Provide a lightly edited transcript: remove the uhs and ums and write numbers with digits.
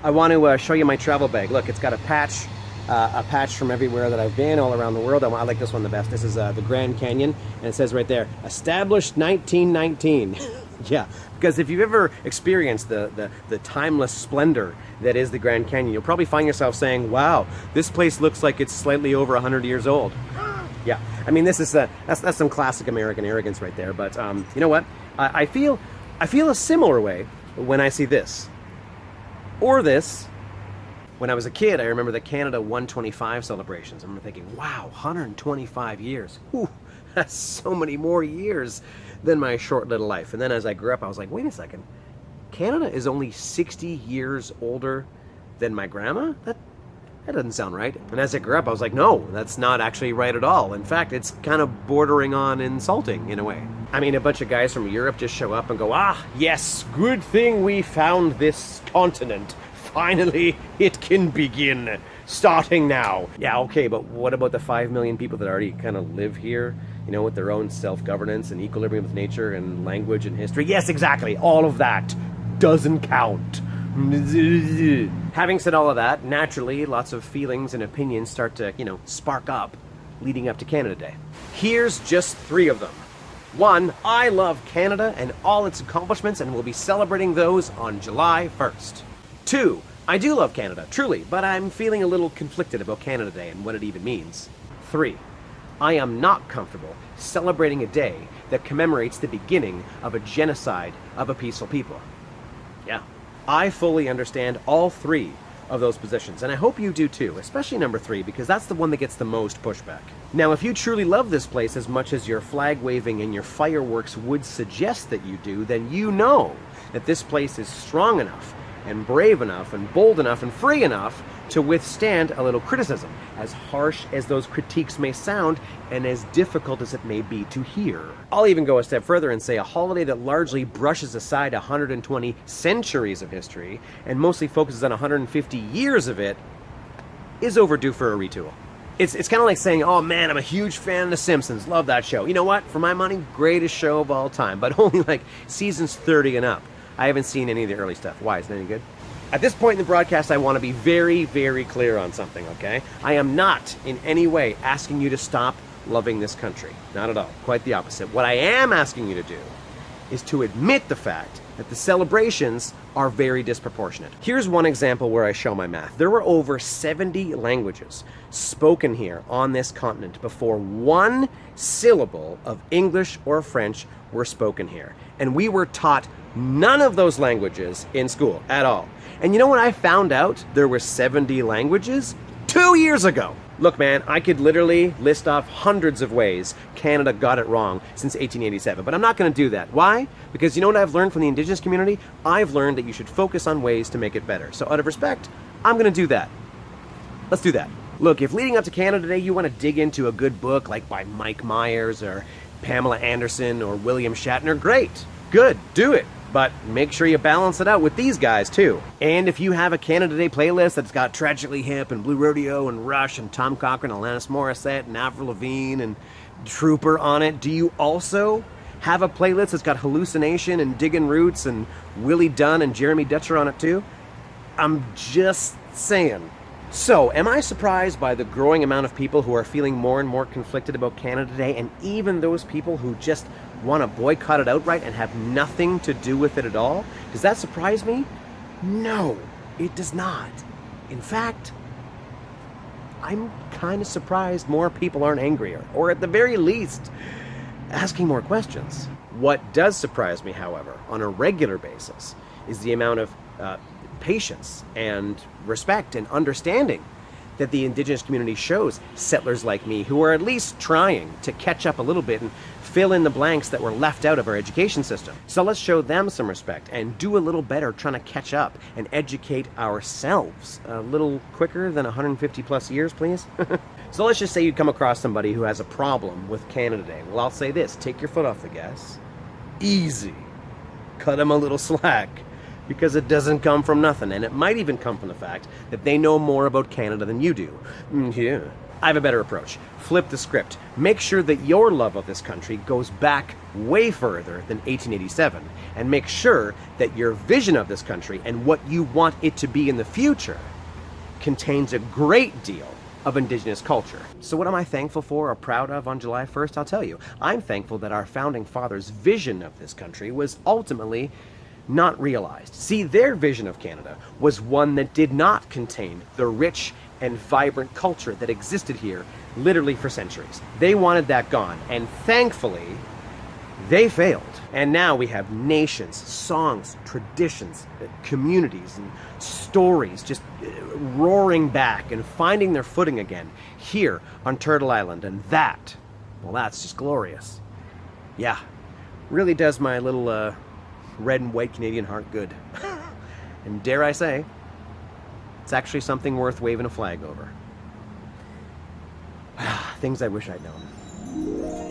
I want to show you my travel bag. Look, it's got a patch from everywhere that I've been all around the world. I like this one the best. This is the Grand Canyon, and it says right there, established 1919. Yeah, because if you've ever experienced the timeless splendor that is the Grand Canyon, you'll probably find yourself saying, wow, this place looks like it's slightly over 100 years old. Yeah, I mean, this is that's some classic American arrogance right there, but you know what? I feel a similar way when I see this. Or this. When I was a kid, I remember the Canada 125 celebrations. I remember thinking, wow, 125 years. Whew, that's so many more years than my short little life. And then as I grew up, I was like, wait a second. Canada is only 60 years older than my grandma? That doesn't sound right. And as I grew up, I was like, no, that's not actually right at all. In fact, it's kind of bordering on insulting in a way. I mean, a bunch of guys from Europe just show up and go, ah, yes, good thing we found this continent. Finally, it can begin. Starting now. Yeah, okay, but what about the 5 million people that already kind of live here, you know, with their own self-governance and equilibrium with nature and language and history? Yes, exactly. All of that doesn't count. Having said all of that, naturally, lots of feelings and opinions start to, you know, spark up leading up to Canada Day. Here's just 3 of them. 1, I love Canada and all its accomplishments, and we'll be celebrating those on July 1st. 2, I do love Canada, truly, but I'm feeling a little conflicted about Canada Day and what it even means. 3, I am not comfortable celebrating a day that commemorates the beginning of a genocide of a peaceful people. Yeah, I fully understand all 3 of those positions, and I hope you do too, especially number 3, because that's the one that gets the most pushback. Now, if you truly love this place as much as your flag waving and your fireworks would suggest that you do, then you know that this place is strong enough and brave enough and bold enough and free enough to withstand a little criticism, as harsh as those critiques may sound and as difficult as it may be to hear. I'll even go a step further and say a holiday that largely brushes aside 120 centuries of history and mostly focuses on 150 years of it is overdue for a retool. It's kind of like saying, oh man, I'm a huge fan of The Simpsons, love that show. You know what, for my money, greatest show of all time, but only like seasons 30 and up. I haven't seen any of the early stuff. Why, isn't it any good? At this point in the broadcast, I want to be very, very clear on something, okay? I am not in any way asking you to stop loving this country. Not at all. Quite the opposite. What I am asking you to do is to admit the fact that the celebrations are very disproportionate. Here's one example where I show my math. There were over 70 languages spoken here on this continent before 1 syllable of English or French were spoken here. And we were taught none of those languages in school at all. And you know what I found out? There were 70 languages 2 years ago. Look, man, I could literally list off hundreds of ways Canada got it wrong since 1887, but I'm not going to do that. Why? Because you know what I've learned from the Indigenous community? I've learned that you should focus on ways to make it better. So out of respect, I'm going to do that. Let's do that. Look, if leading up to Canada Day, you want to dig into a good book like by Mike Myers or Pamela Anderson or William Shatner, great. Good, do it. But make sure you balance it out with these guys too. And if you have a Canada Day playlist that's got Tragically Hip and Blue Rodeo and Rush and Tom Cochrane, Alanis Morissette and Avril Lavigne and Trooper on it, do you also have a playlist that's got Hallucination and Diggin' Roots and Willie Dunn and Jeremy Dutcher on it too? I'm just saying. So, am I surprised by the growing amount of people who are feeling more and more conflicted about Canada Day, and even those people who just want to boycott it outright and have nothing to do with it at all? Does that surprise me? No, it does not. In fact, I'm kind of surprised more people aren't angrier, or at the very least, asking more questions. What does surprise me, however, on a regular basis, is the amount of patience and respect and understanding that the Indigenous community shows settlers like me, who are at least trying to catch up a little bit and fill in the blanks that were left out of our education system. So let's show them some respect and do a little better trying to catch up and educate ourselves a little quicker than 150 plus years, please. So let's just say you come across somebody who has a problem with Canada Day. Well, I'll say this, take your foot off the gas. Easy. Cut them a little slack. Because it doesn't come from nothing, and it might even come from the fact that they know more about Canada than you do. Yeah. I have a better approach. Flip the script. Make sure that your love of this country goes back way further than 1887. And make sure that your vision of this country and what you want it to be in the future contains a great deal of indigenous culture. So what am I thankful for or proud of on July 1st? I'll tell you. I'm thankful that our founding fathers' vision of this country was ultimately not realized. See, their vision of Canada was one that did not contain the rich and vibrant culture that existed here literally for centuries. They wanted that gone, and thankfully, they failed. And now we have nations, songs, traditions, communities, and stories just roaring back and finding their footing again here on Turtle Island. And that, well, that's just glorious. Yeah, really does my little red and white Canadian heart good. And dare I say, it's actually something worth waving a flag over. Things I wish I'd known.